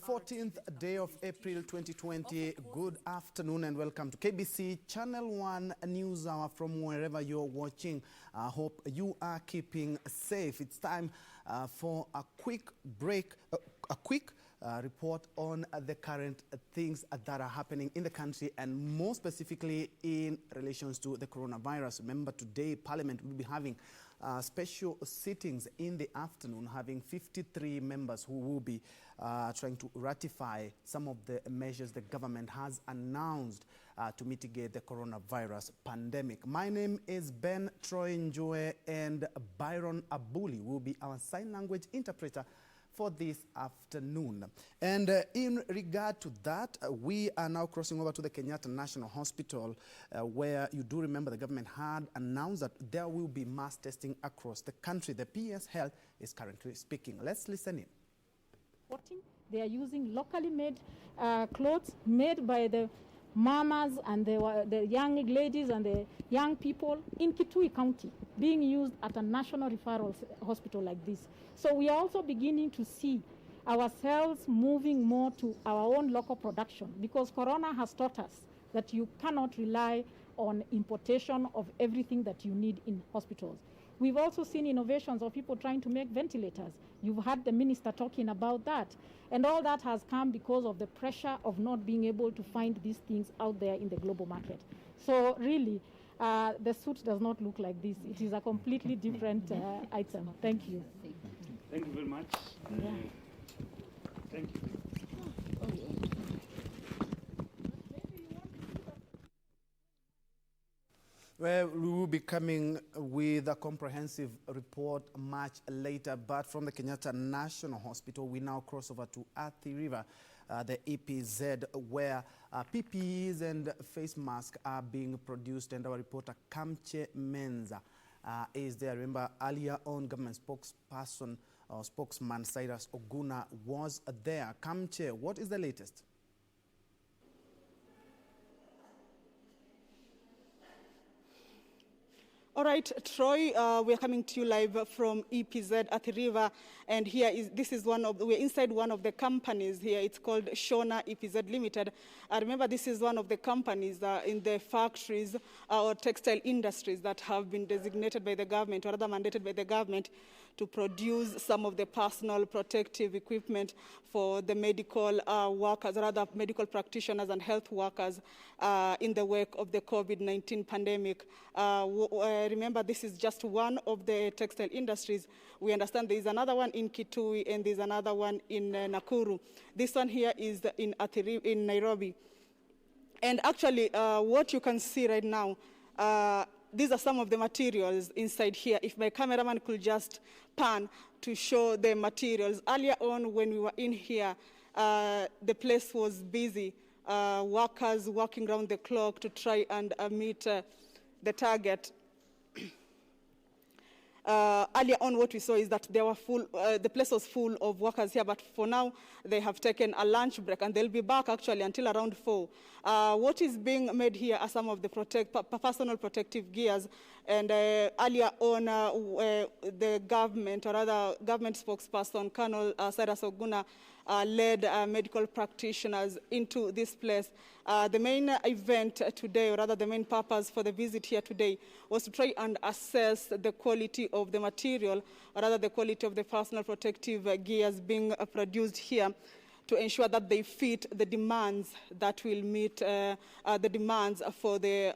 14th day of April 2020. Good afternoon and welcome to KBC Channel 1 News Hour from wherever you're watching. I hope you are keeping safe. It's time for a quick break, report on the current things that are happening in the country and more specifically in relations to the coronavirus. Remember, today Parliament will be having special sittings in the afternoon, having 53 members who will be trying to ratify some of the measures the government has announced to mitigate the coronavirus pandemic. My name is Ben Troy Njue, and Byron Abuli will be our sign language interpreter for this afternoon. And in regard to that, we are now crossing over to the Kenyatta National Hospital, where you do remember the government had announced that there will be mass testing across the country. The PS Health is currently speaking. Let's listen in. They are using locally made clothes made by the mamas and the young ladies and the young people in Kitui County, being used at a national referral hospital like this. So we are also beginning to see ourselves moving more to our own local production, because Corona has taught us that you cannot rely on importation of everything that you need in hospitals. We've also seen innovations of people trying to make ventilators. You've heard the minister talking about that. And all that has come because of the pressure of not being able to find these things out there in the global market. So really, the suit does not look like this. It is a completely different item. Thank you. Thank you very much. Thank you. Well, we will be coming with a comprehensive report much later, but from the Kenyatta National Hospital, we now cross over to Athi River, the EPZ, where PPEs and face masks are being produced, and our reporter Kamche Menza is there. Remember, earlier on, government spokesperson or spokesman Cyrus Oguna was there. Kamche, what is the latest? All right, Troy, we are coming to you live from EPZ Athi River, and we're inside one of the companies here. It's called Shona EPZ Limited. Remember, this is one of the companies in the factories or textile industries that have been designated by the government, or rather mandated by the government, to produce some of the personal protective equipment for the medical workers, or rather medical practitioners and health workers in the wake of the COVID-19 pandemic. Remember, this is just one of the textile industries. We understand there is another one in Kitui and there's another one in Nakuru. This one here is in Nairobi. And actually, what you can see right now, these are some of the materials inside here. If my cameraman could just pan to show the materials. Earlier on, when we were in here, the place was busy. Workers working around the clock to try and meet the target. Earlier on, what we saw is that they were the place was full of workers here, but for now, they have taken a lunch break, and they'll be back actually until around 4. What is being made here are some of the personal protective gears, and earlier on, the government, or rather government spokesperson, Colonel Cyrus Oguna, led medical practitioners into this place. The main event today, or rather the main purpose for the visit here today, was to try and assess the quality of the material, or rather the quality of the personal protective gears being produced here, to ensure that they fit the demands that will meet the demands for the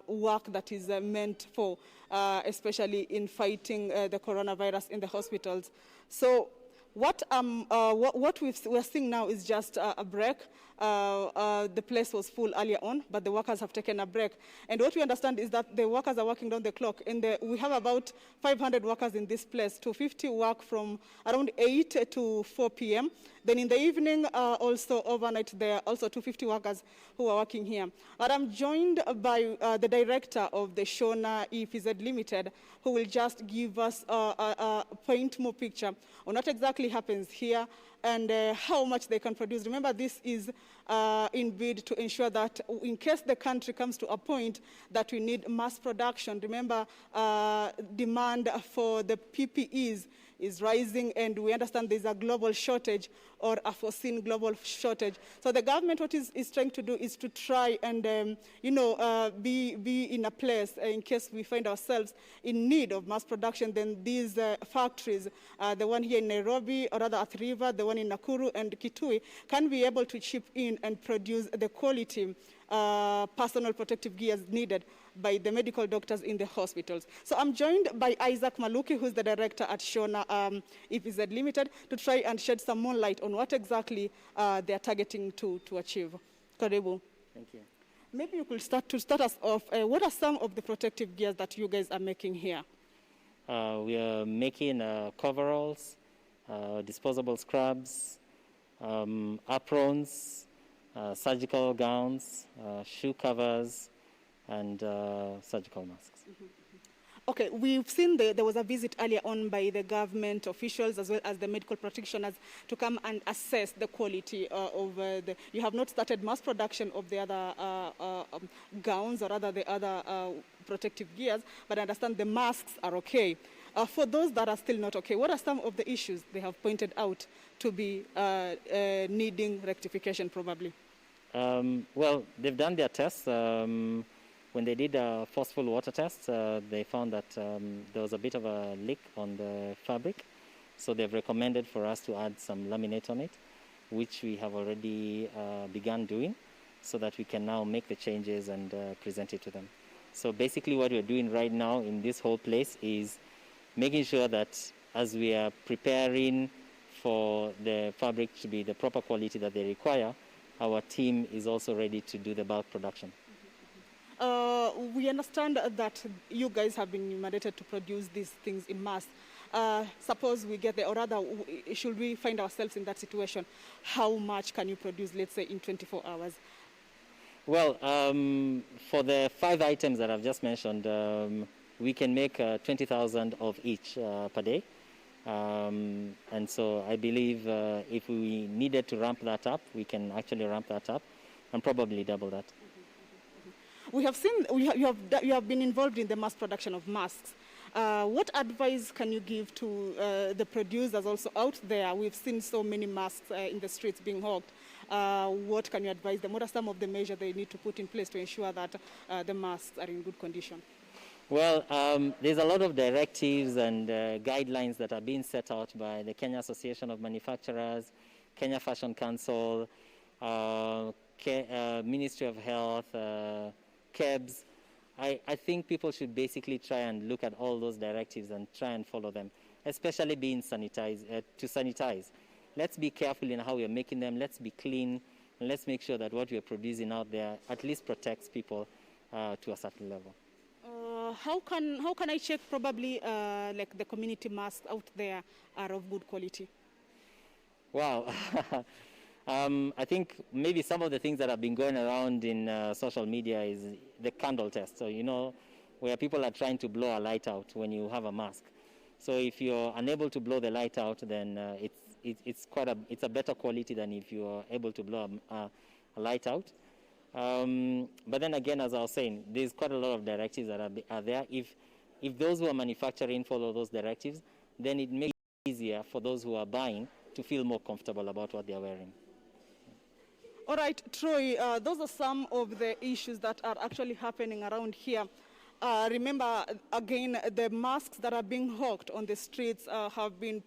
work that is meant for, especially in fighting the coronavirus in the hospitals. So what we're seeing now is just a break. The place was full earlier on, but the workers have taken a break. And what we understand is that the workers are working down the clock. And we have about 500 workers in this place. 250 work from around 8 to 4 p.m. Then in the evening, also overnight, there are also 250 workers who are working here. But I'm joined by the director of the Shona EPZ Limited, who will just give us a paint more picture on what exactly happens here and how much they can produce. Remember, this is in bid to ensure that in case the country comes to a point that we need mass production, remember, demand for the PPEs is rising, and we understand there's a global shortage or a foreseen global shortage. So the government, what is trying to do is to try and, be in a place in case we find ourselves in need of mass production. Then these factories, the one here in Nairobi, or rather at River, the one in Nakuru and Kitui, can be able to chip in and produce the quality personal protective gears needed by the medical doctors in the hospitals. So I'm joined by Isaac Maluki, who's the director at Shona EPZ Limited, to try and shed some more light on what exactly they're targeting to achieve. Karibu. Thank you. Maybe you could start us off. What are some of the protective gears that you guys are making here? We are making coveralls, disposable scrubs, aprons, surgical gowns, shoe covers, and surgical masks. Okay, we've seen there was a visit earlier on by the government officials as well as the medical practitioners to come and assess the quality of you have not started mass production of the other gowns or rather the other protective gears, but I understand the masks are okay. For those that are still not okay, what are some of the issues they have pointed out to be needing rectification probably? Well, they've done their tests. When they did a forceful water test, they found that there was a bit of a leak on the fabric. So they've recommended for us to add some laminate on it, which we have already begun doing, so that we can now make the changes and present it to them. So basically what we're doing right now in this whole place is making sure that as we are preparing for the fabric to be the proper quality that they require, our team is also ready to do the bulk production. We understand that you guys have been mandated to produce these things in mass. Suppose we get there, or rather, should we find ourselves in that situation, how much can you produce, let's say, in 24 hours? Well, for the 5 items that I've just mentioned, we can make 20,000 of each per day. And so I believe if we needed to ramp that up, we can actually ramp that up and probably double that. We have seen, you have been involved in the mass production of masks. What advice can you give to the producers also out there? We've seen so many masks in the streets being hawked. What can you advise them? What are some of the measures they need to put in place to ensure that the masks are in good condition? Well, there's a lot of directives and guidelines that are being set out by the Kenya Association of Manufacturers, Kenya Fashion Council, Ministry of Health, KEBS. I think people should basically try and look at all those directives and try and follow them, especially being sanitized, to sanitize. Let's be careful in how we are making them. Let's be clean, and let's make sure that what we are producing out there at least protects people to a certain level. How can I check probably like the community masks out there are of good quality? Wow. I think maybe some of the things that have been going around in social media is the candle test. So, you know, where people are trying to blow a light out when you have a mask. So if you're unable to blow the light out, then it's a better quality than if you are able to blow a light out. But then again, as I was saying, there's quite a lot of directives that are there. If those who are manufacturing follow those directives, then it makes it easier for those who are buying to feel more comfortable about what they are wearing. All right, Troy, those are some of the issues that are actually happening around here. Remember, again, the masks that are being hawked on the streets have been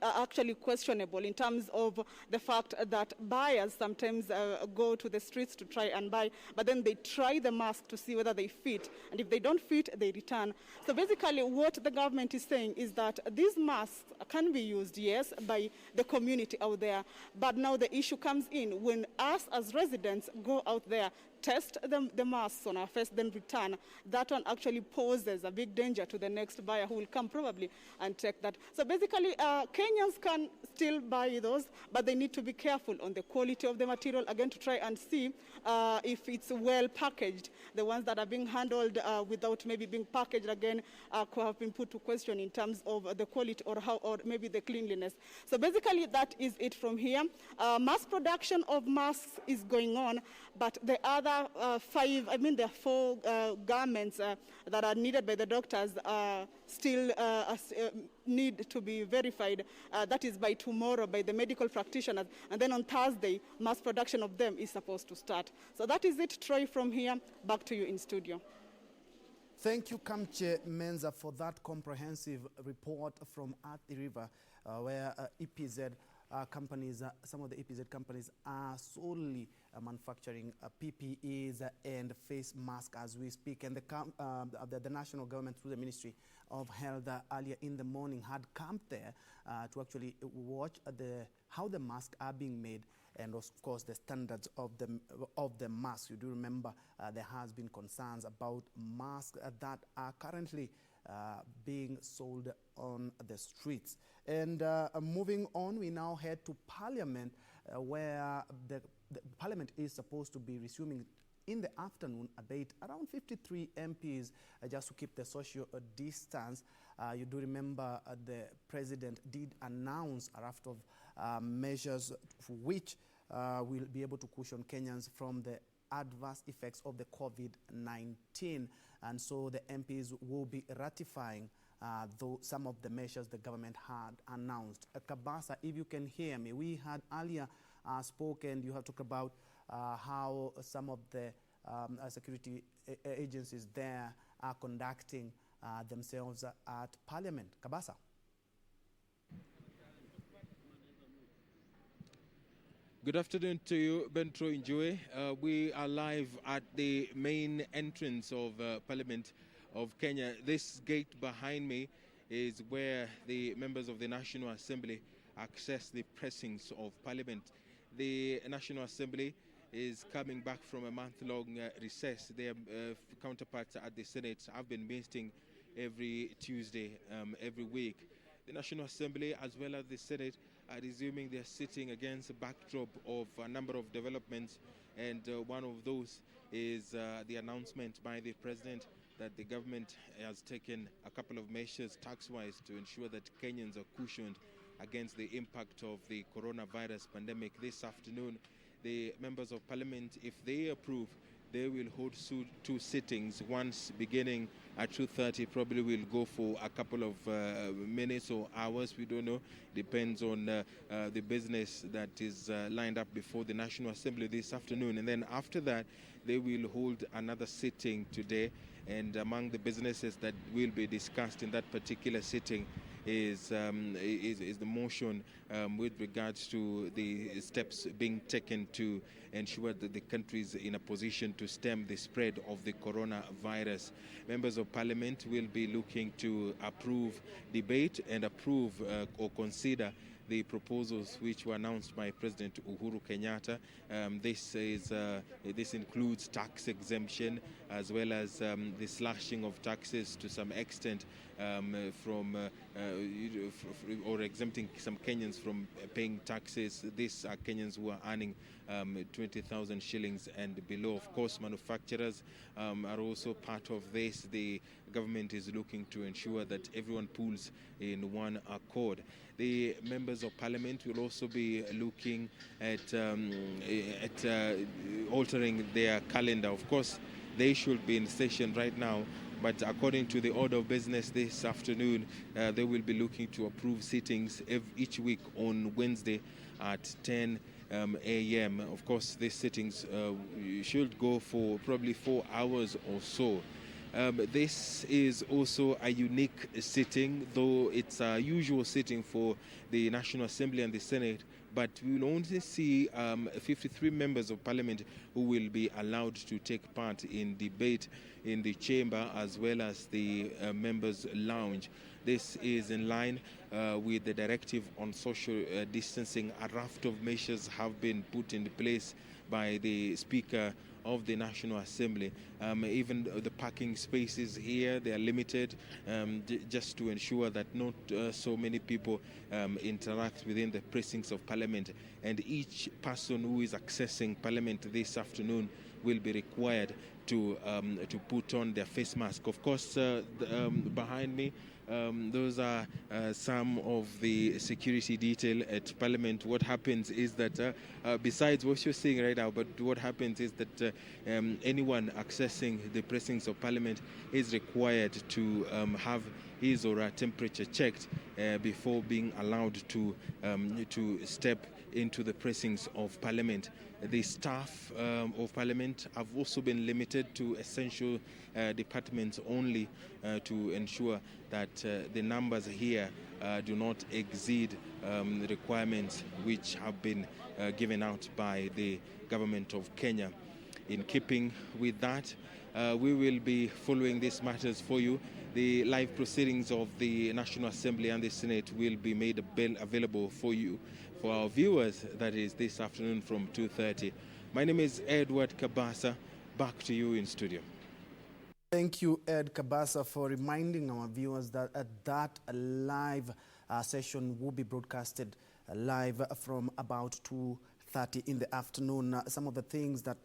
actually questionable in terms of the fact that buyers sometimes go to the streets to try and buy, but then they try the mask to see whether they fit, and if they don't fit, they return. So basically, what the government is saying is that these masks can be used, yes, by the community out there, but now the issue comes in when us as residents go out there, test the masks on our face, then return. That one actually poses a big danger to the next buyer who will come probably and take that. So basically, Kenyans can still buy those, but they need to be careful on the quality of the material, again, to try and see if it's well packaged. The ones that are being handled without maybe being packaged, again, have been put to question in terms of the quality or maybe the cleanliness. So basically, that is it from here. Mass production of masks is going on, but the other other there are 4 garments that are needed by the doctors still need to be verified. That is by tomorrow by the medical practitioners. And then on Thursday, mass production of them is supposed to start. So that is it, Troy, from here. Back to you in studio. Thank you, Kamche Menza, for that comprehensive report from at the river, where EPZ companies, some of the EPZ companies are solely manufacturing PPEs and face masks as we speak. And the national government, through the Ministry of Health, earlier in the morning had camped there to actually watch how the masks are being made, and of course the standards of the masks. You do remember there has been concerns about masks that are currently being sold on the streets. And moving on, we now head to Parliament, where the Parliament is supposed to be resuming in the afternoon debate. Around 53 MPs, just to keep the social distance. You do remember the President did announce a raft of measures which will be able to cushion Kenyans from the adverse effects of the COVID-19. And so the MPs will be ratifying some of the measures the government had announced. Kabasa, if you can hear me, we had earlier spoken, you have talked about how some of the security agencies there are conducting themselves at Parliament. Kabasa. Good afternoon to you, Bentro Njue. We are live at the main entrance of Parliament of Kenya. This gate behind me is where the members of the National Assembly access the precincts of Parliament. The National Assembly is coming back from a month-long recess. Their counterparts at the Senate have been meeting every Tuesday, every week. The National Assembly, as well as the Senate, are resuming their sitting against a backdrop of a number of developments, and one of those is the announcement by the President that the government has taken a couple of measures tax-wise to ensure that Kenyans are cushioned against the impact of the coronavirus pandemic. This afternoon, the members of Parliament, if they approve, they will hold 2 sittings, once beginning at 2:30, probably will go for a couple of minutes or hours, we don't know, depends on the business that is lined up before the National Assembly this afternoon. And then after that, they will hold another sitting today, and among the businesses that will be discussed in that particular sitting is the motion with regards to the steps being taken to ensure that the country is in a position to stem the spread of the coronavirus. Members of Parliament will be looking to approve, debate and approve or consider the proposals which were announced by President Uhuru Kenyatta. This includes tax exemption, as well as the slashing of taxes to some extent or exempting some Kenyans from paying taxes. These are Kenyans who are earning 20,000 shillings and below. Of course, manufacturers are also part of this. The government is looking to ensure that everyone pulls in one accord. The members of Parliament will also be looking at altering their calendar. Of course, they should be in session right now, but according to the order of business this afternoon, they will be looking to approve sittings each week on Wednesday at 10 a.m. Of course, these sittings should go for probably 4 hours or so. This is also a unique sitting, though it's a usual sitting for the National Assembly and the Senate, but we will only see 53 members of Parliament who will be allowed to take part in debate in the chamber as well as the members' lounge. This is in line with the directive on social distancing. A raft of measures have been put in place by the Speaker of the National Assembly. Even the parking spaces here, they are limited just to ensure that not so many people interact within the precincts of Parliament. And each person who is accessing Parliament this afternoon will be required to put on their face mask. Of course, behind me, those are some of the security detail at Parliament. What happens is that, besides what you're seeing right now, but what happens is that anyone accessing the precincts of Parliament is required to have his or her temperature checked before being allowed to step into the precincts of Parliament. The staff of Parliament have also been limited to essential departments only to ensure that the numbers here do not exceed the requirements which have been given out by the government of Kenya. In keeping with that, we will be following these matters for you. The live proceedings of the National Assembly and the Senate will be made available for you, for our viewers, that is this afternoon from 2:30. My name is Edward Kabasa. Back to you in studio. Thank you, Ed Kabasa, for reminding our viewers that that live session will be broadcasted live from about 2:30 in the afternoon. Some of the things that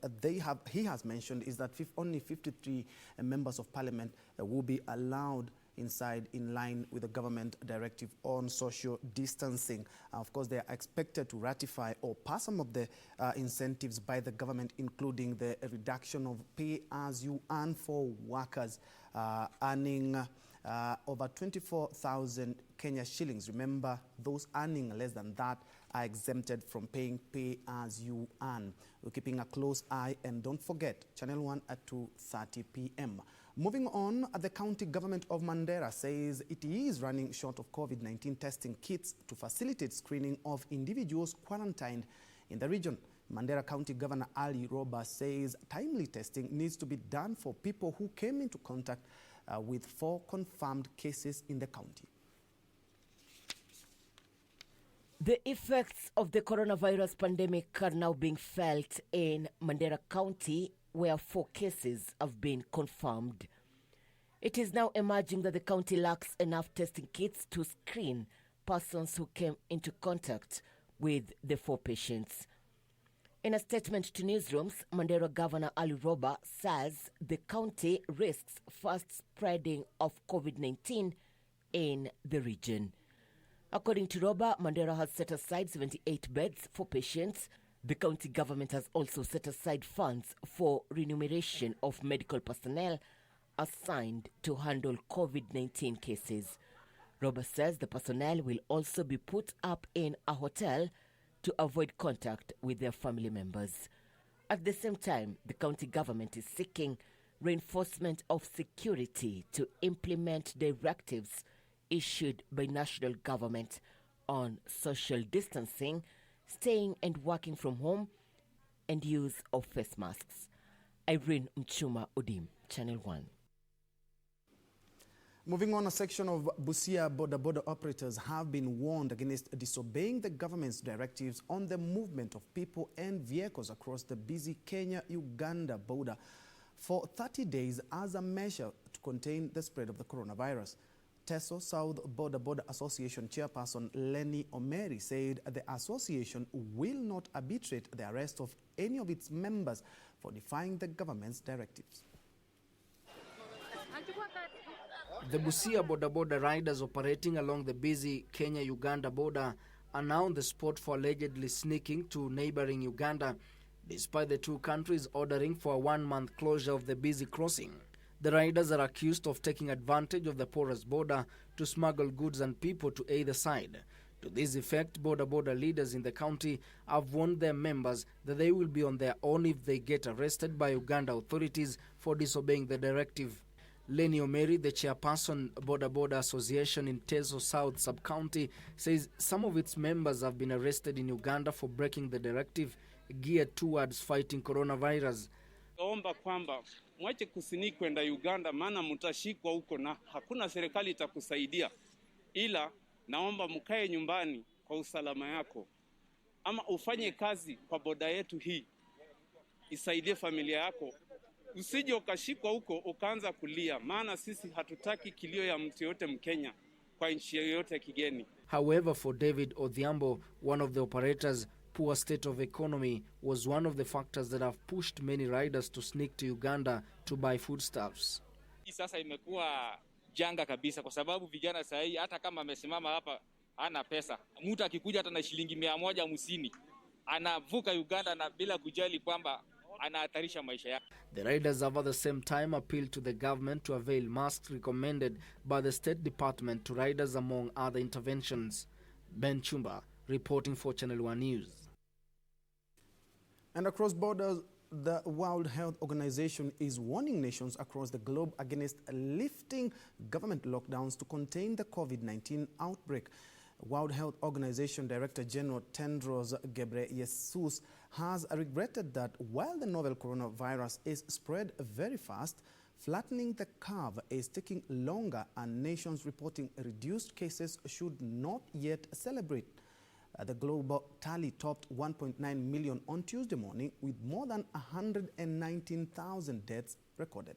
he has mentioned is that only 53 members of Parliament will be allowed inside in line with the government directive on social distancing. Of course, they are expected to ratify or pass some of the incentives by the government, including the reduction of pay as you earn for workers earning over 24,000 Kenya shillings. Remember, those earning less than that are exempted from paying pay as you earn. We're keeping a close eye, and don't forget, Channel 1 at 2:30 p.m. Moving on, the county government of Mandera says it is running short of COVID-19 testing kits to facilitate screening of individuals quarantined in the region. Mandera County Governor Ali Roba says timely testing needs to be done for people who came into contact with 4 confirmed cases in the county. The effects of the coronavirus pandemic are now being felt in Mandera County, where 4 cases have been confirmed. It is now emerging that the county lacks enough testing kits to screen persons who came into contact with the 4 patients. In a statement to newsrooms, Mandera Governor Ali Roba says the county risks fast spreading of COVID-19 in the region. According to Roba, Mandera has set aside 78 beds for patients. The county government has also set aside funds for remuneration of medical personnel assigned to handle COVID-19 cases. Roba says the personnel will also be put up in a hotel to avoid contact with their family members. At the same time, the county government is seeking reinforcement of security to implement directives issued by national government on social distancing, staying and working from home, and use of face masks. Irene Mchuma Odim, Channel 1. Moving on, a section of Busia border operators have been warned against disobeying the government's directives on the movement of people and vehicles across the busy Kenya-Uganda border for 30 days as a measure to contain the spread of the coronavirus. Teso South Border Association chairperson Lenny Omeri said the association will not arbitrate the arrest of any of its members for defying the government's directives. The Busia border riders operating along the busy Kenya-Uganda border are now on the spot for allegedly sneaking to neighboring Uganda, despite the two countries ordering for a 1-month closure of the busy crossing. The riders are accused of taking advantage of the porous border to smuggle goods and people to either side. To this effect, border leaders in the county have warned their members that they will be on their own if they get arrested by Uganda authorities for disobeying the directive. Lenny Omeri, the chairperson Border Association in Teso South Sub-County, says some of its members have been arrested in Uganda for breaking the directive geared towards fighting coronavirus. Omba kwamba mwache kusini kwenda Uganda, maana mutashikwa huko na hakuna serikali itakusaidia, ila naomba mkae nyumbani kwa usalama yako, ama ufanye kazi kwa boda yetu hii isaidie familia yako. Usije ukashikwa huko ukaanza kulia, maana sisi hatutaki kilio ya mtu yote Mkenya kwa nchi yoyote ya kigeni. However, for David Odhiambo, one of the operators, poor state of economy was one of the factors that have pushed many riders to sneak to Uganda to buy foodstuffs. Sasa imekuwa janga kabisa kwa sababu vijana sasa hii hata kama amesimama hapa hana pesa. Mtu akikuja hata na shilingi 150 anavuka Uganda na bila kujali kwamba anahatarisha maisha yake. The riders have at the same time appealed to the government to avail masks recommended by the State Department to riders among other interventions. Ben Chumba reporting for Channel 1 News. And across borders, the World Health Organization is warning nations across the globe against lifting government lockdowns to contain the COVID-19 outbreak. World Health Organization Director General Tedros Ghebreyesus has regretted that while the novel coronavirus is spread very fast, flattening the curve is taking longer and nations reporting reduced cases should not yet celebrate. The global tally topped 1.9 million on Tuesday morning, with more than 119,000 deaths recorded.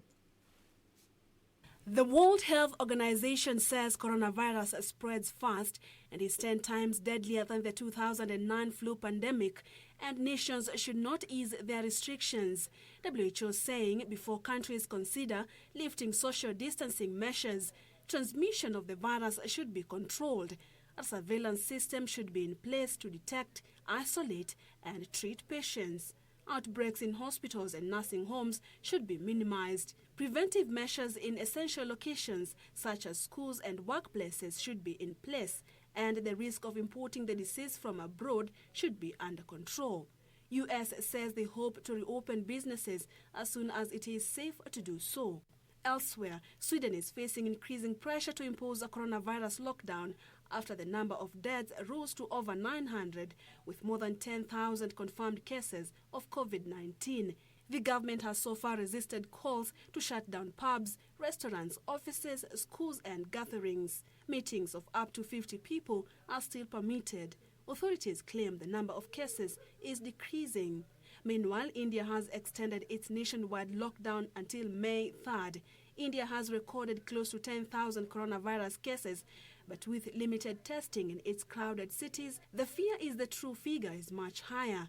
The World Health Organization says coronavirus spreads fast and is 10 times deadlier than the 2009 flu pandemic, and nations should not ease their restrictions. WHO saying before countries consider lifting social distancing measures, transmission of the virus should be controlled. A surveillance system should be in place to detect, isolate, and treat patients. Outbreaks in hospitals and nursing homes should be minimized. Preventive measures in essential locations such as schools and workplaces should be in place, and the risk of importing the disease from abroad should be under control. US says they hope to reopen businesses as soon as it is safe to do so. Elsewhere, Sweden is facing increasing pressure to impose a coronavirus lockdown after the number of deaths rose to over 900, with more than 10,000 confirmed cases of COVID-19. The government has so far resisted calls to shut down pubs, restaurants, offices, schools, and gatherings. Meetings of up to 50 people are still permitted. Authorities claim the number of cases is decreasing. Meanwhile, India has extended its nationwide lockdown until May 3rd. India has recorded close to 10,000 coronavirus cases, but with limited testing in its crowded cities, the fear is the true figure is much higher.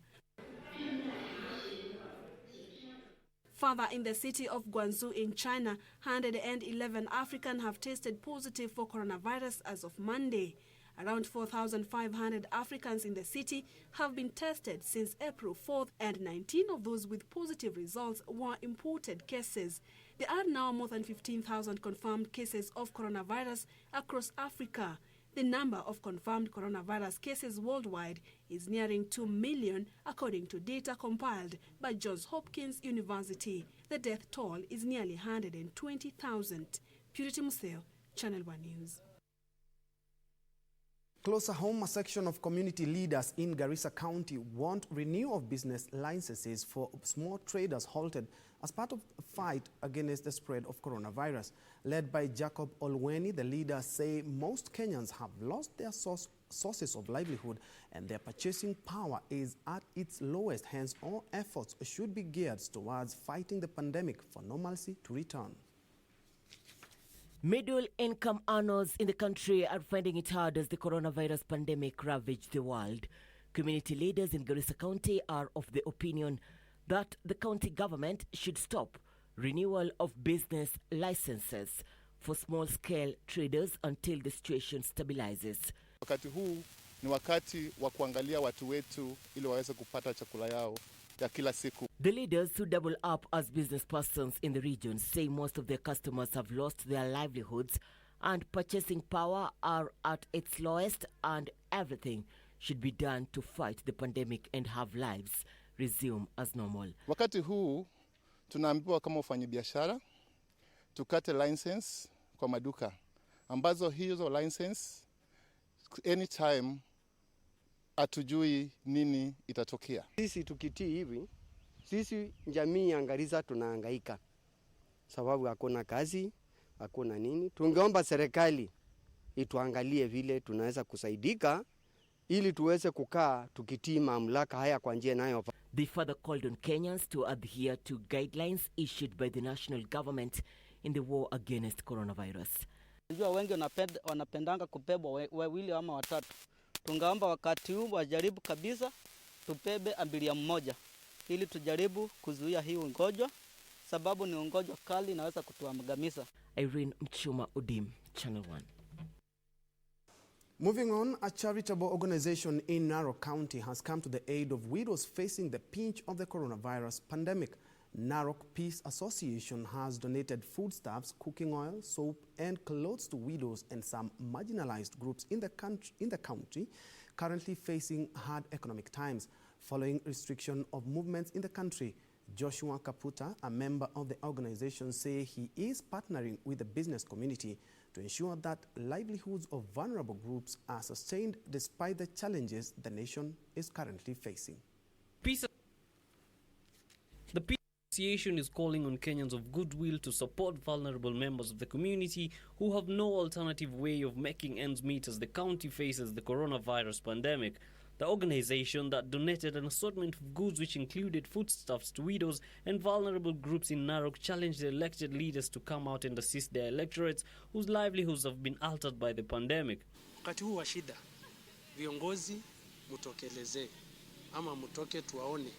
Further, in the city of Guangzhou in China, 111 Africans have tested positive for coronavirus as of Monday. Around 4,500 Africans in the city have been tested since April 4th, and 19 of those with positive results were imported cases. There are now more than 15,000 confirmed cases of coronavirus across Africa. The number of confirmed coronavirus cases worldwide is nearing 2 million, according to data compiled by Johns Hopkins University. The death toll is nearly 120,000. Purity Museo, Channel 1 News. Closer home, a section of community leaders in Garissa County want renewal of business licenses for small traders halted as part of a fight against the spread of coronavirus. Led by Jacob Olweni, the leaders say most Kenyans have lost their sources of livelihood and their purchasing power is at its lowest. Hence, all efforts should be geared towards fighting the pandemic for normalcy to return. Middle-income earners in the country are finding it hard as the coronavirus pandemic ravaged the world. Community leaders in Garissa County are of the opinion that the county government should stop renewal of business licenses for small-scale traders until the situation stabilizes. Wakati huu ni wakati wa kuangalia watu wetu ili waweze kupata chakula yao ya kila siku. The leaders who double up as business persons in the region say most of their customers have lost their livelihoods and purchasing power are at its lowest, and everything should be done to fight the pandemic and have lives resume as normal. Wakati huu tunaambiwa kama wafanyabiashara tukate license kwa maduka ambazo hizo license anytime hatujui nini itatokea. Sisi tukitii hivi, sisi jamii ya Garissa tunahangaika sababu hakuna kazi, hakuna nini. Tungeomba serikali ituangalie vile tunaweza kusaidika ili tuweze kukaa tukitii mamlaka haya kwa njia nayo. They further called on Kenyans to adhere to guidelines issued by the national government in the war against coronavirus. Najua wengi wanapendanga kubebwa wawili ama watatu. Tungeomba wakati huu wajaribu kabisa tubebe abiria mmoja ili tujaribu kuzuia hii ugonjwa, sababu ni ugonjwa kali inaweza kutuangamiza. Irene Mchuma Udim, Channel 1. Moving on, a charitable organization in Narok County has come to the aid of widows facing the pinch of the coronavirus pandemic. Narok Peace Association has donated foodstuffs, cooking oil, soap, and clothes to widows and some marginalized groups in the county currently facing hard economic times following restriction of movements in the country. Joshua Kaputa, a member of the organization, says he is partnering with the business community to ensure that livelihoods of vulnerable groups are sustained despite the challenges the nation is currently facing. The Peace Association is calling on Kenyans of goodwill to support vulnerable members of the community who have no alternative way of making ends meet as the county faces the coronavirus pandemic. The organization that donated an assortment of goods which included foodstuffs to widows and vulnerable groups in Narok challenged the elected leaders to come out and assist their electorates whose livelihoods have been altered by the pandemic. Wakati huu wa shida, viongozi mutokeleze ama mutoke tuwaone.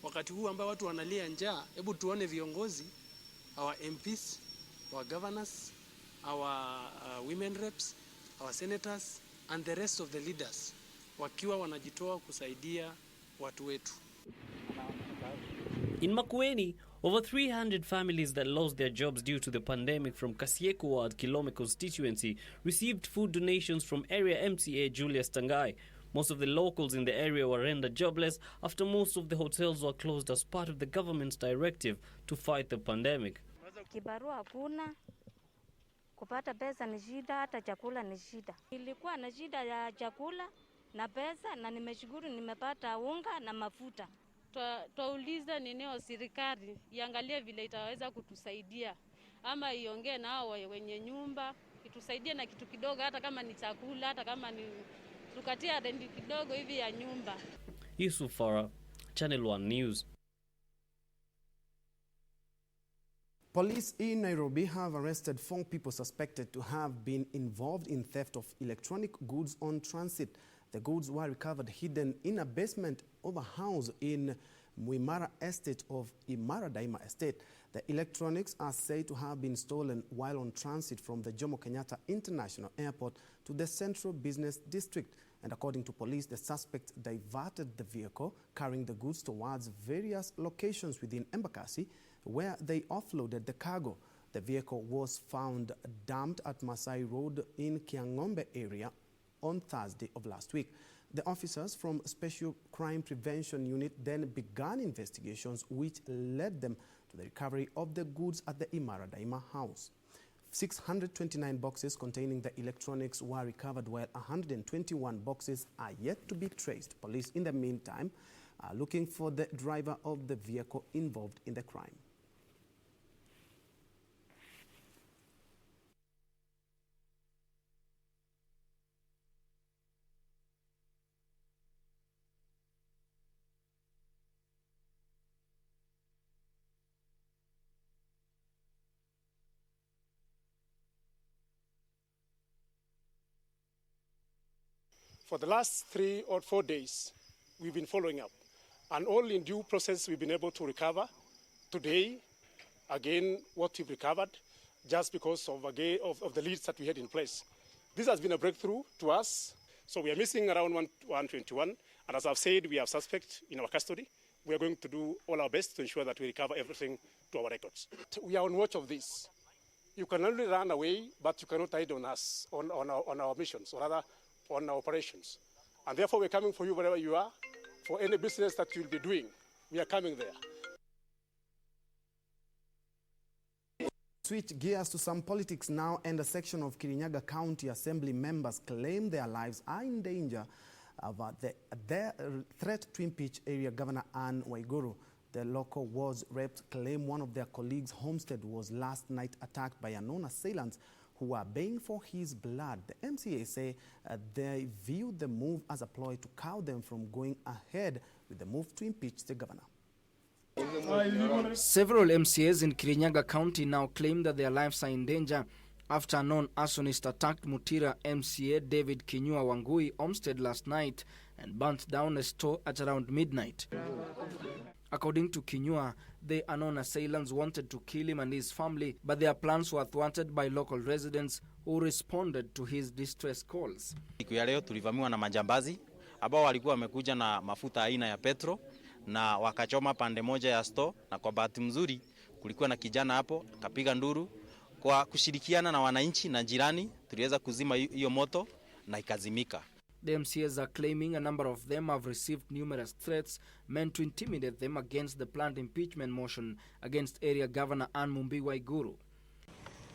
Wakati huu ambao watu wanalia njaa, hebu tuone viongozi, our MPs, our governors, our women reps, our senators and the rest of the leaders wakiwa wanajitoa kusaidia watu wetu. In Makueni, over 300 families that lost their jobs due to the pandemic from Kasieko Ward, Kilome constituency received food donations from area MCA Julius Tangai. Most of the locals in the area were rendered jobless after most of the hotels were closed as part of the government's directive to fight the pandemic. Kibarua hakuna, kupata pesa ni shida, hata chakula ni shida. Nilikuwa na shida ya chakula na pesa na nimeshukuru nimepata unga na mafuta. Twauliza nineo serikali iangalie vile itaweza kutusaidia ama iongee nao wenye nyumba itusaidie na kitu kidogo, hata kama ni chakula, hata kama ni tukatia rendi kidogo hivi ya nyumba. Yusuf Farah, Channel 1 News. Police in Nairobi have arrested 4 people suspected to have been involved in theft of electronic goods on transit. The goods were recovered hidden in a basement of a house in Muimara Estate of Imara Daima Estate. The electronics are said to have been stolen while on transit from the Jomo Kenyatta International Airport to the Central Business District. And according to police, the suspect diverted the vehicle carrying the goods towards various locations within Embakasi where they offloaded the cargo. The vehicle was found dumped at Masai Road in Kiangombe area on Thursday of last week. The officers from Special Crime Prevention Unit then began investigations which led them to the recovery of the goods at the Imara Daima house. 629 boxes containing the electronics were recovered while 121 boxes are yet to be traced. Police in the meantime are looking for the driver of the vehicle involved in the crime. For the last 3 or 4 days, we've been following up. And all in due process, we've been able to recover. Today, again, what we've recovered, just because of the leads that we had in place. This has been a breakthrough to us. So we are missing around 121. And as I've said, we have suspects in our custody. We are going to do all our best to ensure that we recover everything to our records. We are on watch of this. You can only run away, but you cannot hide on us, on our missions, or rather, on our operations. And therefore, we're coming for you wherever you are. For any business that you'll be doing, we are coming there. Switch gears to some politics now, and a section of Kirinyaga County Assembly members claim their lives are in danger of their threat to impeach area Governor Anne Waiguru. The local wards reps claim one of their colleagues' homestead was last night attacked by unknown assailants who are baying for his blood. The MCA say they view the move as a ploy to cow them from going ahead with the move to impeach the governor. Several MCAs in Kirinyaga County now claim that their lives are in danger after a non-arsonist attacked Mutira MCA David Kinyua Wangui homestead last night and burnt down a store at around midnight. According to Njue, the unknown assailants wanted to kill him and his family, but their plans were thwarted by local residents who responded to his distress calls. Siku ya leo tulivamiwa na majambazi ambao walikuwa wamekuja na mafuta aina ya petro na wakachoma pande moja ya store, na kwa bahati mzuri kulikuwa na kijana hapo akapiga nduru. Kwa kushirikiana na wananchi na jirani tuliweza kuzima hiyo moto na ikazimika. The MCAs are claiming a number of them have received numerous threats meant to intimidate them against the planned impeachment motion against area governor Anne Mumbi Waiguru.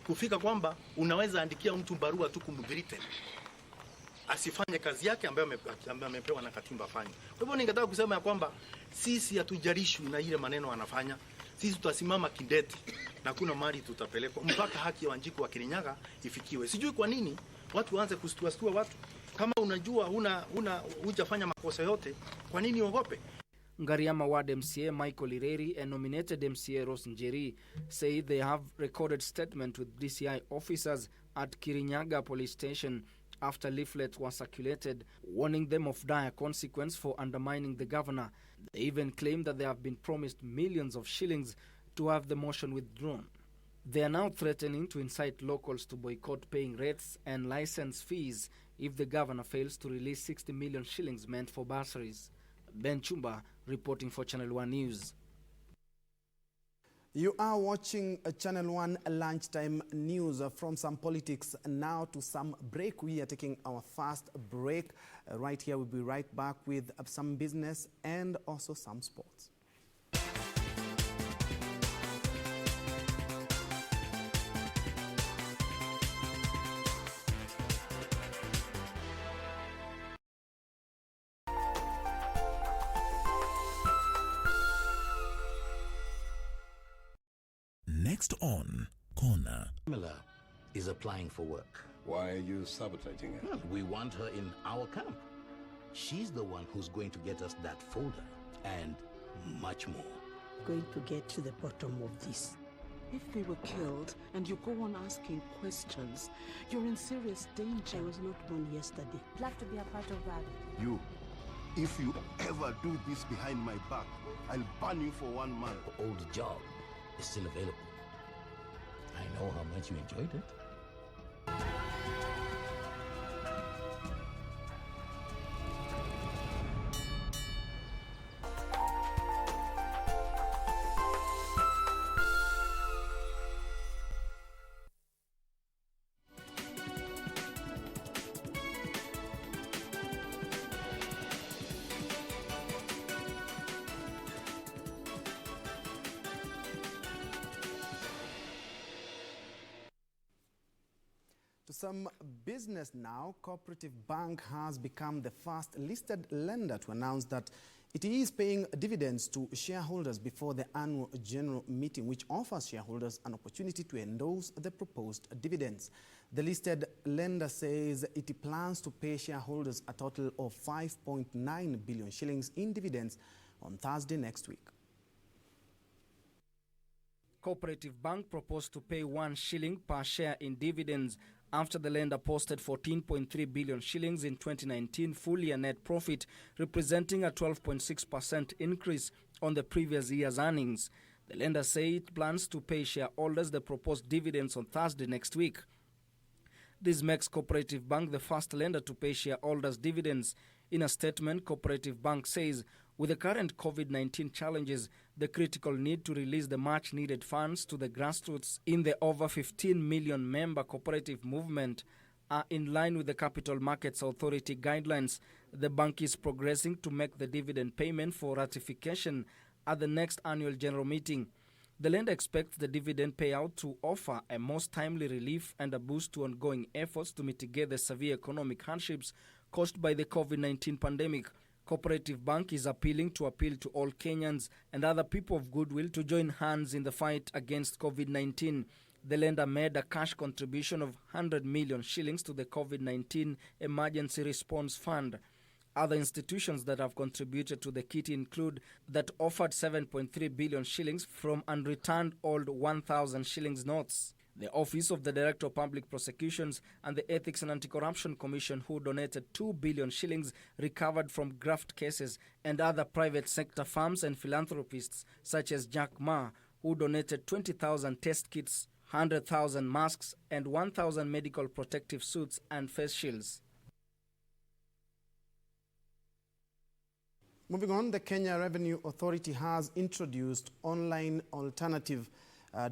Kufika kwamba unaweza andikia mtu barua tu kumdhibiti asifanye kazi yake ambayo amepewa na katiba afanye. Kwa hivyo ningetaka kusema ya kwamba sisi hatujarishwi na ile maneno anafanya. Sisi tutasimama kidete na kuna mali tutapelekwa mpaka haki ya Wanjiku wa Kirinyaga ifikiwe. Sijui kwa nini watu waanze kustua watu. Kama unajua hujafanya makosa yote, kwa nini uogope? Ngariama Ward MCA Michael Ireri and nominated MCA Rose Njeri say they have recorded statement with DCI officers at Kirinyaga police station after leaflets were circulated warning them of dire consequence for undermining the governor. They even claim that they have been promised millions of shillings to have the motion withdrawn. They are now threatening to incite locals to boycott paying rates and license fees if the governor fails to release 60 million shillings meant for bursaries. Ben Chumba reporting for Channel 1 News. You are watching Channel 1 Lunchtime News. From some politics now to some break. We are taking our first break. Right here, we'll be right back with some business and also some sports. Next on Corner. Miller is applying for work. Why are you sabotaging her? Well, we want her in our camp. She's the one who's going to get us that folder and much more. Going to get to the bottom of this. If they were killed and you go on asking questions, you're in serious danger. I was not born yesterday. I'd love to be a part of that. You, if you ever do this behind my back, I'll ban you for 1 month. The old job is still available. I know how much you enjoyed it. Some business now. Cooperative Bank has become the first listed lender to announce that it is paying dividends to shareholders before the annual general meeting, which offers shareholders an opportunity to endorse the proposed dividends. The listed lender says it plans to pay shareholders a total of 5.9 billion shillings in dividends on Thursday next week. Cooperative Bank proposed to pay 1 shilling per share in dividends after the lender posted 14.3 billion shillings in 2019 full-year net profit, representing a 12.6% increase on the previous year's earnings. The lender said it plans to pay shareholders the proposed dividends on Thursday next week. This makes Cooperative Bank the first lender to pay shareholders dividends. In a statement, Cooperative Bank says, with the current COVID-19 challenges, the critical need to release the much-needed funds to the grassroots in the over 15 million member cooperative movement are in line with the Capital Markets Authority guidelines. The bank is progressing to make the dividend payment for ratification at the next annual general meeting. The lender expects the dividend payout to offer a most timely relief and a boost to ongoing efforts to mitigate the severe economic hardships caused by the COVID-19 pandemic. Cooperative Bank is appeal to all Kenyans and other people of goodwill to join hands in the fight against COVID-19. The lender made a cash contribution of 100 million shillings to the COVID-19 Emergency Response Fund. Other institutions that have contributed to the kit include that offered 7.3 billion shillings from unreturned old 1,000 shillings notes. The Office of the Director of Public Prosecutions and the Ethics and Anti-Corruption Commission, who donated 2 billion shillings recovered from graft cases, and other private sector firms and philanthropists such as Jack Ma, who donated 20,000 test kits, 100,000 masks, and 1,000 medical protective suits and face shields. Moving on, the Kenya Revenue Authority has introduced online alternative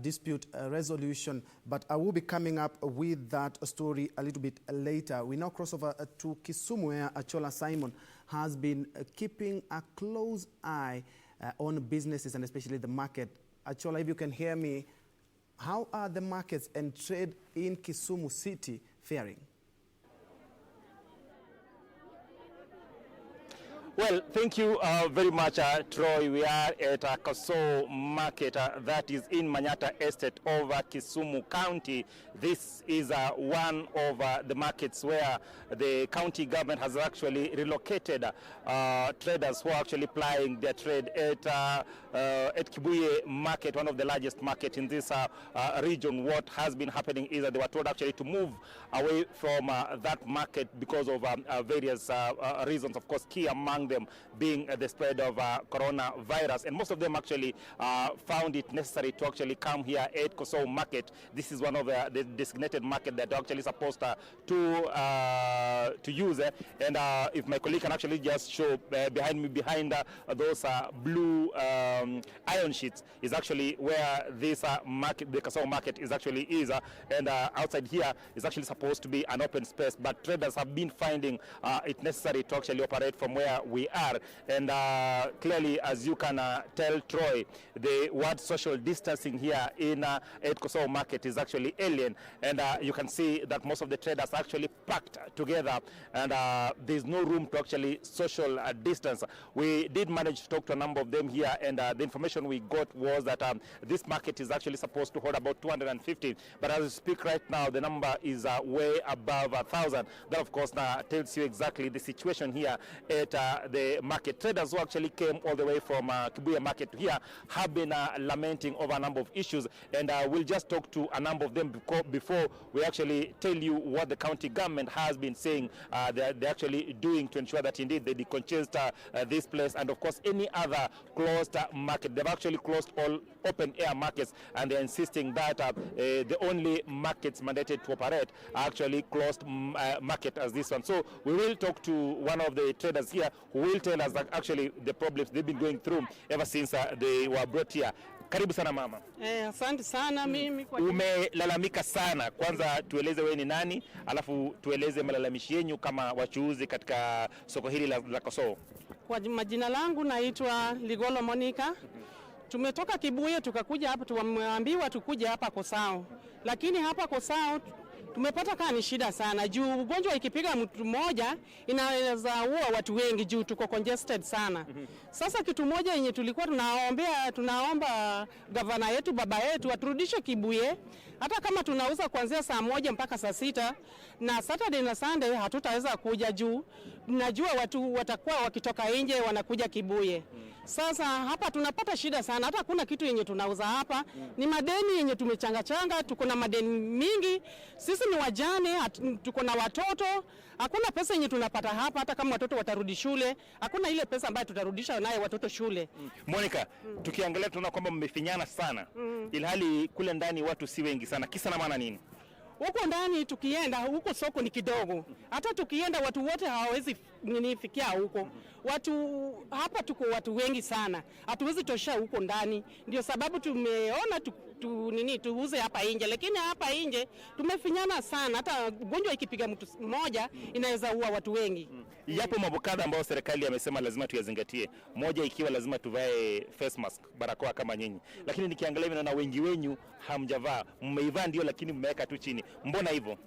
dispute resolution, but I will be coming up with that story a little bit later. We now cross over to Kisumu, where Achola Simon has been keeping a close eye on businesses and especially the market. Achola, if you can hear me, how are the markets and trade in Kisumu City faring? Well, thank you very much, Troy. We are at a Koso market that is in Manyata Estate of Kisumu County. This is one of the markets where the county government has actually relocated traders who are actually plying their trade at Kibuye Market, one of the largest markets in this region. What has been happening is that they were told actually to move away from that market because of various reasons, of course, key among them being the spread of coronavirus, and most of them actually found it necessary to actually come here at Koso Market. This is one of the designated market that they're actually supposed to use, and if my colleague can actually just show behind me, behind those blue iron sheets, is actually where this market, the Koso Market, is actually is, and outside here is actually supposed to be an open space, but traders have been finding it necessary to actually operate from where we are. And clearly, as you can tell, Troy, the word social distancing here in at Koso Market is actually alien, and you can see that most of the traders are actually packed together, and there's no room to actually social distance. We did manage to talk to a number of them here, and the information we got was that this market is actually supposed to hold about 250, but as we speak right now, the number is way above 1,000. That, of course, tells you exactly the situation here at the market. Traders who actually came all the way from Kibuye Market here have been lamenting over a number of issues, and we'll just talk to a number of them before we actually tell you what the county government has been saying they're actually doing to ensure that indeed they decongest this place, and of course any other closed market. They've actually closed all open air markets, and they're insisting that the only markets mandated to operate are actually closed market as this one. So we will talk to one of the traders here who will tell us that actually the problems they've been going through ever since they were brought here. Karibu sana mama. Asante sana mimi kwa umelalamika sana. Kwanza tueleze wewe ni nani, alafu tueleze malalamishi yenu kama wachuuzi katika soko hili la Koso. Kwa majina langu naitwa Ligolo Monica. Tumetoka Kibuye tukakuja hapa, tumeambiwa tukuja hapa Kosao. Lakini hapa Kosao tumepata kama ni shida sana juu ugonjwa ikipiga mtu mmoja inaweza ua watu wengi juu tuko congested sana. Sasa kitu moja yenye tulikuwa tunaomba gavana yetu, baba yetu, aturudishe Kibuye, hata kama tunauza kuanzia saa 1 mpaka saa 6, na Saturday na Sunday hatutaweza kuja juu najua watu watakuwa wakitoka nje wanakuja Kibuye. Sasa hapa tunapata shida sana, hata kuna kitu yenye tunauza hapa. Ni madeni yenye tumechanga, tuko na madeni mingi. Sisi ni wajane, tuko na watoto. Hakuna pesa yenye tunapata hapa, hata kama watoto watarudi shule, hakuna ile pesa ambayo tutarudisha naye watoto shule. Monica, tukiangalia tunaona kwamba mmefinyana sana. Ilhali kule ndani watu si wengi sana. Kisa na maana nini? Huko ndani tukienda, huko soko ni kidogo. Hata tukienda watu wote hawawezi fikia huko. Watu hapa tuko watu wengi sana. Hatuwezi tosha huko ndani. Ndio sababu tumeona tuuze hapa nje, lakini hapa nje tumefinyana sana. Hata ugonjwa ikipiga mtu mmoja inaweza ua watu wengi. Yapo mambo kadhaa ambayo serikali amesema lazima tuyazingatie. Moja ikiwa lazima tuvae face mask, barakoa kama nyinyi. Lakini nikiangalia hivi naona wengi wenyu hamjavaa. Mmeivaa ndio, lakini mmeweka tu chini. Mbona hivyo?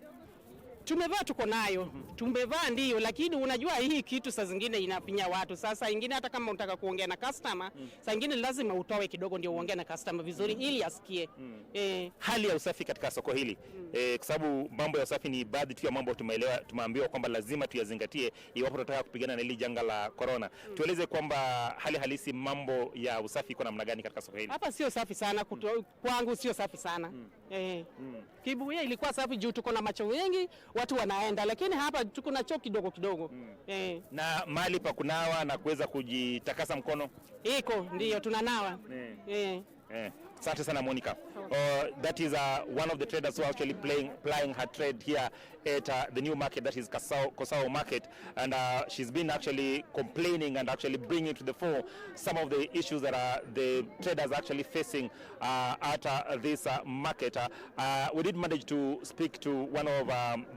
Tumevaa, tuko nayo. Tumevaa ndio, lakini unajua hii kitu saa zingine inafinya watu. Sasa ingine hata kama unataka kuongea na customer, saa ingine lazima utoe kidogo ndio uongee na customer vizuri ili asikie. Hali ya usafi katika soko hili, kwa sababu mambo ya usafi ni baadhi tu ya mambo tumeambiwa kwamba lazima tuyazingatie iwapo tunataka kupigana na hili janga la corona. Tueleze kwamba hali halisi mambo ya usafi iko namna gani katika soko hili? Hapa sio safi sana, kwangu sio safi sana. Kibuye ilikuwa safi juu tuko na macho wengi, watu wanaenda, lakini hapa tuko na choo kidogo kidogo. Na mahali pa kunawa na kuweza kujitakasa mkono iko ndio tunanawa. Asante sana Monica. That is one of the traders who are actually plying her trade here at the new market, that is Kosao market, and she's been actually complaining and actually bringing to the fore some of the issues that the traders are actually facing at this market. We did manage to speak to one of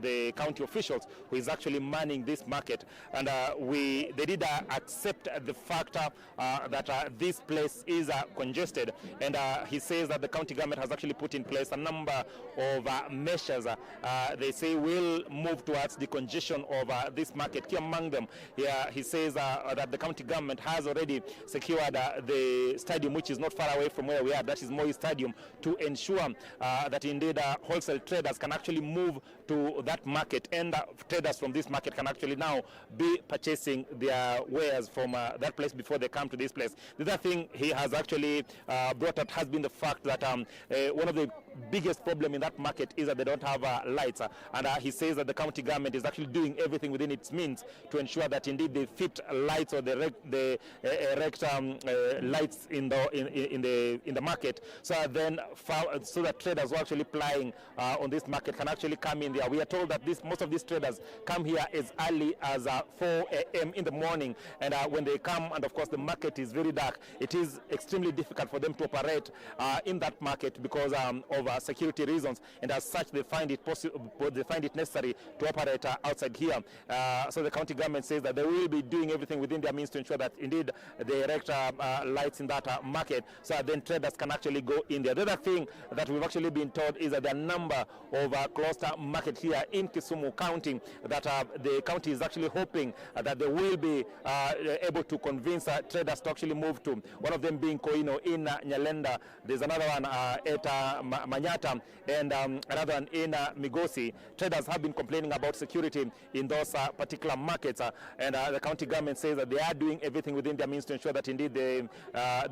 the county officials who is actually manning this market, and they did accept the fact that this place is congested, and he says that the county government has actually put in place a number of measures. They say will move towards the congestion of this market. Key among them, he says that the county government has already secured the stadium, which is not far away from where we are, that is Moi Stadium, to ensure that indeed wholesale traders can actually move to that market, and traders from this market can actually now be purchasing their wares from that place before they come to this place. The other thing he has actually brought up has been the fact that one of the biggest problem in that market is that they don't have lights, and he says that the county government is actually doing everything within its means to ensure that indeed they fit lights or the erect lights in the market, so that traders who are actually plying on this market can actually come in there. We are told that most of these traders come here as early as 4 a.m. in the morning, and when they come, and of course the market is very dark, it is extremely difficult for them to operate in that market because of security reasons, and as such they find it necessary to operate outside here. So the county government says that they will be doing everything within their means to ensure that indeed they erect lights in that market, so that then traders can actually go in there. The other thing that we've actually been told is that there are a number of cluster market here in Kisumu County that the county is actually hoping that they will be able to convince traders to actually move to. One of them being Koino in Nyalenda. There's another one at Manyata, and another one in Migosi. Traders have been complaining about security in those particular markets, and the county government says that they are doing everything within their means to ensure that indeed they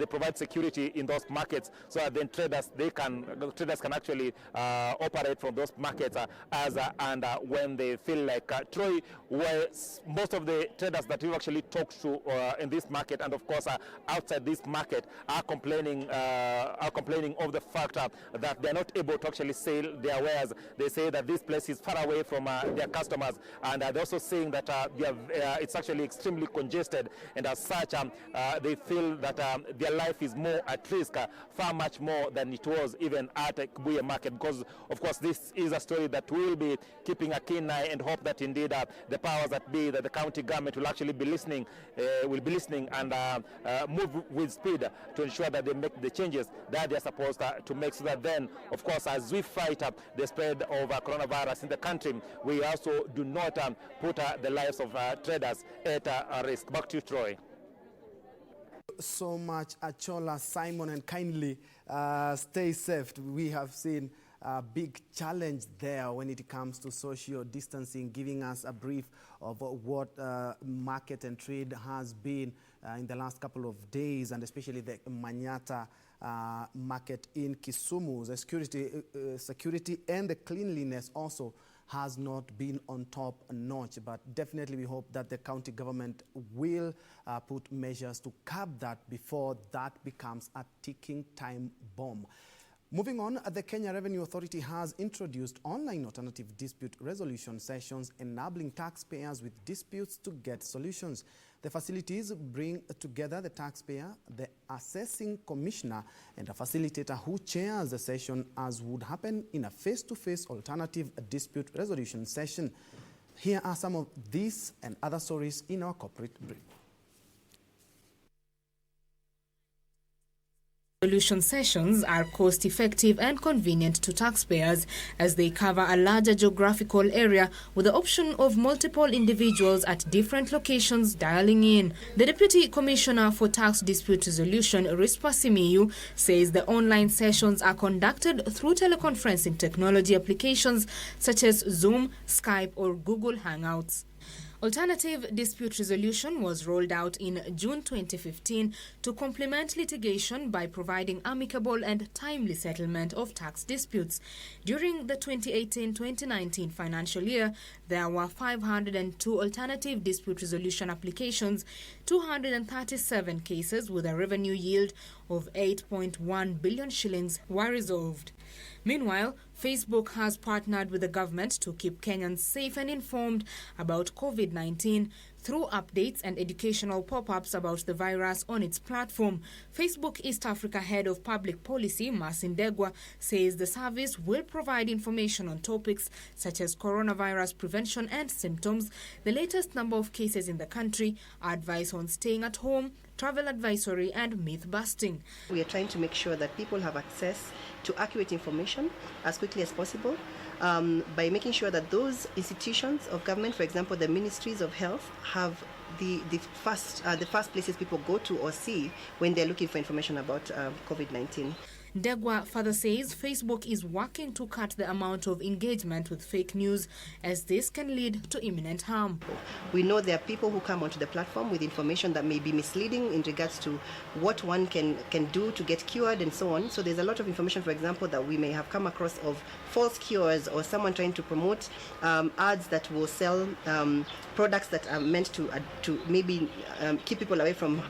provide security in those markets, so that then traders can actually operate from those markets as and when they feel like. Troy, where most of the traders that we've actually talked to in this market, and of course outside this market, are complaining of the fact that they're not able to actually sell their wares. They say that this place is far away from their customers, and they're also saying that it's actually extremely congested, and as such they feel that their life is more at risk, far much more than it was even at Kibuye market, because of course this is a story that will be keeping a keen eye, and hope that indeed the powers that be, that the county government will actually be listening, and move with speed to ensure that they make the changes that they are supposed to make, so that then, of course, as we fight the spread of coronavirus in the country, we also do not put the lives of traders at risk. Back to you, Troy. So much, Achola, Simon, and kindly stay safe. We have seen a big challenge there when it comes to social distancing, giving us a brief of what market and trade has been in the last couple of days, and especially the Manyata market in Kisumu. The security and the cleanliness also has not been on top notch, but definitely we hope that the county government will put measures to curb that before that becomes a ticking time bomb. Moving on, the Kenya Revenue Authority has introduced online alternative dispute resolution sessions, enabling taxpayers with disputes to get solutions. The facilities bring together the taxpayer, the assessing commissioner, and a facilitator who chairs the session, as would happen in a face-to-face alternative dispute resolution session. Here are some of these and other stories in our corporate brief. Solution sessions are cost-effective and convenient to taxpayers as they cover a larger geographical area with the option of multiple individuals at different locations dialing in. The Deputy Commissioner for Tax Dispute Resolution, Rispa Simiyu, says the online sessions are conducted through teleconferencing technology applications such as Zoom, Skype or Google Hangouts. Alternative dispute resolution was rolled out in June 2015 to complement litigation by providing amicable and timely settlement of tax disputes. During the 2018-2019 financial year, there were 502 alternative dispute resolution applications, 237 cases with a revenue yield of 8.1 billion shillings were resolved. Meanwhile, Facebook has partnered with the government to keep Kenyans safe and informed about COVID-19 through updates and educational pop-ups about the virus on its platform. Facebook East Africa Head of Public Policy, Njue, says the service will provide information on topics such as coronavirus prevention and symptoms, the latest number of cases in the country, advice on staying at home, travel advisory and myth-busting. We are trying to make sure that people have access to accurate information as quickly as possible by making sure that those institutions of government, for example, the ministries of health, have the first places people go to or see when they're looking for information about COVID-19. Njue further says Facebook is working to cut the amount of engagement with fake news as this can lead to imminent harm. We know there are people who come onto the platform with information that may be misleading in regards to what one can do to get cured and so on. So there's a lot of information, for example, that we may have come across of false cures or someone trying to promote ads that will sell products that are meant to maybe keep people away from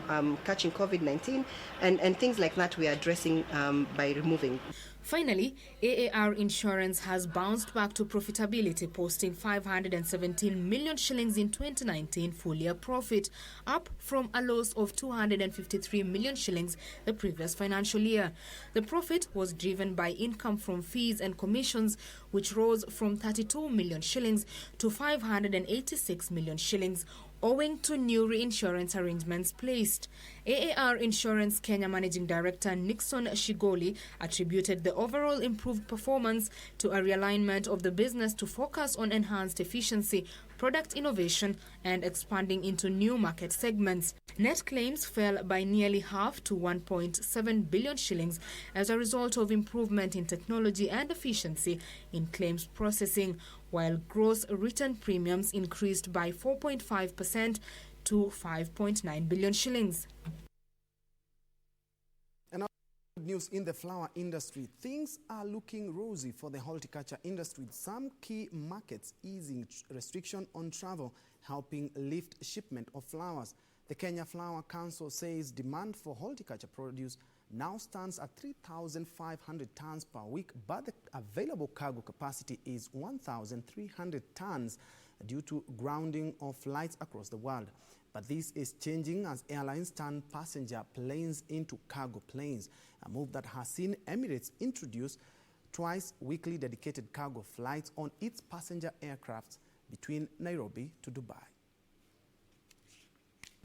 catching COVID-19 and things like that we are addressing by removing. Finally, AAR Insurance has bounced back to profitability, posting 517 million shillings in 2019 full-year profit, up from a loss of 253 million shillings the previous financial year. The profit was driven by income from fees and commissions, which rose from 32 million shillings to 586 million shillings, owing to new reinsurance arrangements placed. AAR Insurance Kenya Managing Director Nixon Shigoli attributed the overall improved performance to a realignment of the business to focus on enhanced efficiency, product innovation and expanding into new market segments. Net claims fell by nearly half to 1.7 billion shillings as a result of improvement in technology and efficiency in claims processing, while gross written premiums increased by 4.5% to 5.9 billion shillings. And now, good news in the flower industry. Things are looking rosy for the horticulture industry, with some key markets easing restriction on travel, helping lift shipment of flowers. The Kenya Flower Council says demand for horticulture produce now stands at 3,500 tons per week, but the available cargo capacity is 1,300 tons due to grounding of flights across the world. But this is changing as airlines turn passenger planes into cargo planes, a move that has seen Emirates introduce twice weekly dedicated cargo flights on its passenger aircrafts between Nairobi to Dubai.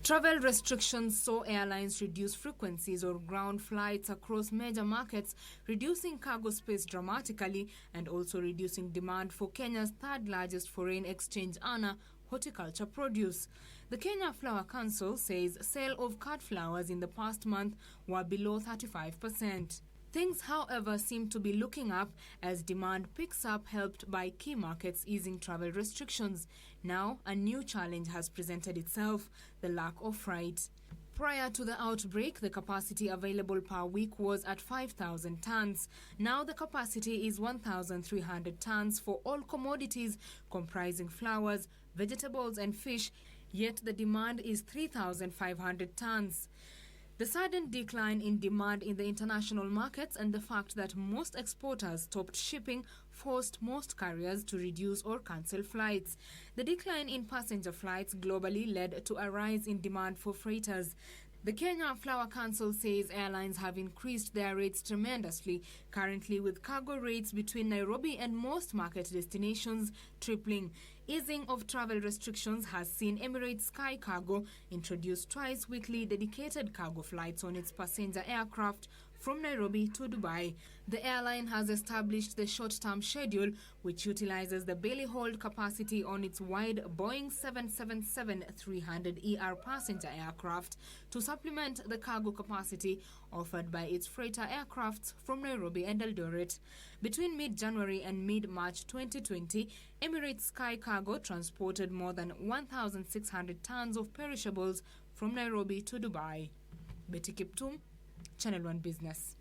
Travel restrictions saw airlines reduce frequencies or ground flights across major markets, reducing cargo space dramatically and also reducing demand for Kenya's third-largest foreign exchange earner, horticulture produce. The Kenya Flower Council says sale of cut flowers in the past month were below 35%. Things, however, seem to be looking up as demand picks up, helped by key markets easing travel restrictions. Now, a new challenge has presented itself: the lack of freight. Prior to the outbreak, the capacity available per week was at 5,000 tons. Now the capacity is 1,300 tons for all commodities comprising flowers, vegetables and fish, yet the demand is 3,500 tons. The sudden decline in demand in the international markets and the fact that most exporters stopped shipping forced most carriers to reduce or cancel flights. The decline in passenger flights globally led to a rise in demand for freighters. The Kenya Flower Council says airlines have increased their rates tremendously, currently with cargo rates between Nairobi and most market destinations tripling. easing of travel restrictions has seen Emirates Sky Cargo introduce twice-weekly dedicated cargo flights on its passenger aircraft from Nairobi to Dubai. The airline has established the short-term schedule, which utilizes the belly hold capacity on its wide Boeing 777-300ER passenger aircraft to supplement the cargo capacity offered by its freighter aircrafts from Nairobi and Eldoret. Between mid-January and mid-March 2020, Emirates Sky Cargo transported more than 1,600 tons of perishables from Nairobi to Dubai. Betty Kiptum, Channel 1 Business.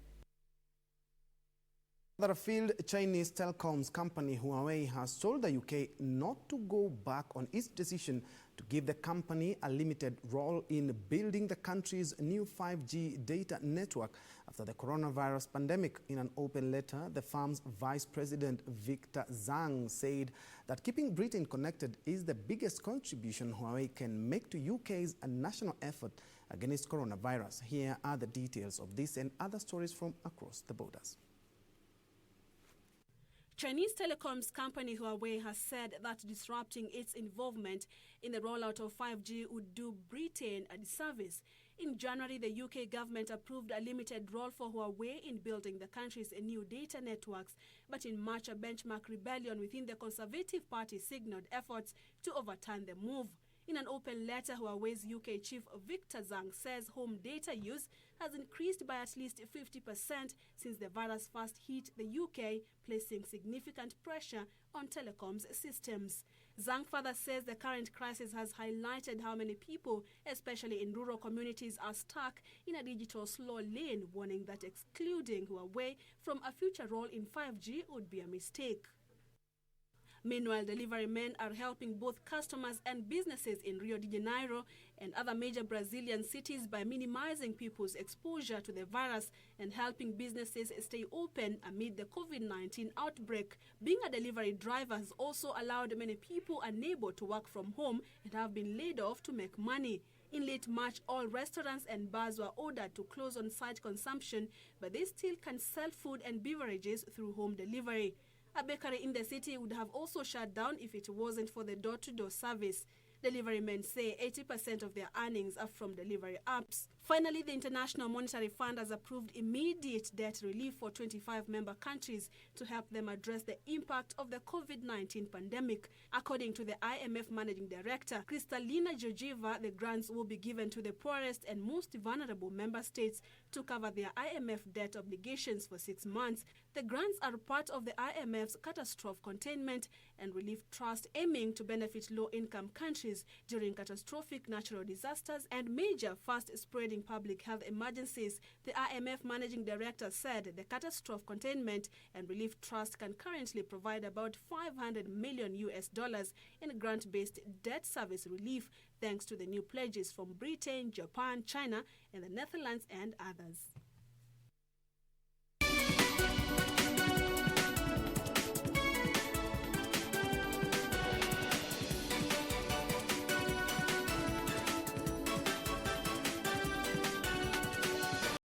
The field Chinese telecoms company Huawei has told the UK not to go back on its decision to give the company a limited role in building the country's new 5G data network after the coronavirus pandemic. In an open letter, the firm's Vice President Victor Zhang said that keeping Britain connected is the biggest contribution Huawei can make to UK's national effort against coronavirus. Here are the details of this and other stories from across the borders. Chinese telecoms company Huawei has said that disrupting its involvement in the rollout of 5G would do Britain a disservice. In January, the UK government approved a limited role for Huawei in building the country's new data networks. But in March, a benchmark rebellion within the Conservative Party signaled efforts to overturn the move. In an open letter, Huawei's UK chief Victor Zhang says home data use has increased by at least 50% since the virus first hit the UK, placing significant pressure on telecoms systems. Zhang further says the current crisis has highlighted how many people, especially in rural communities, are stuck in a digital slow lane, warning that excluding Huawei from a future role in 5G would be a mistake. Meanwhile, delivery men are helping both customers and businesses in Rio de Janeiro and other major Brazilian cities by minimizing people's exposure to the virus and helping businesses stay open amid the COVID-19 outbreak. Being a delivery driver has also allowed many people unable to work from home and have been laid off to make money. In late March, all restaurants and bars were ordered to close on-site consumption, but they still can sell food and beverages through home delivery. A bakery in the city would have also shut down if it wasn't for the door-to-door service. Delivery men say 80% of their earnings are from delivery apps. Finally, the International Monetary Fund has approved immediate debt relief for 25 member countries to help them address the impact of the COVID-19 pandemic. According to the IMF Managing Director, Kristalina Georgieva, the grants will be given to the poorest and most vulnerable member states to cover their IMF debt obligations for 6 months. The grants are part of the IMF's Catastrophe Containment and Relief Trust, aiming to benefit low-income countries during catastrophic natural disasters and major fast-spreading public health emergencies. The IMF Managing Director said the Catastrophe Containment and Relief Trust can currently provide about $500 million in grant-based debt service relief, thanks to the new pledges from Britain, Japan, China, and the Netherlands and others.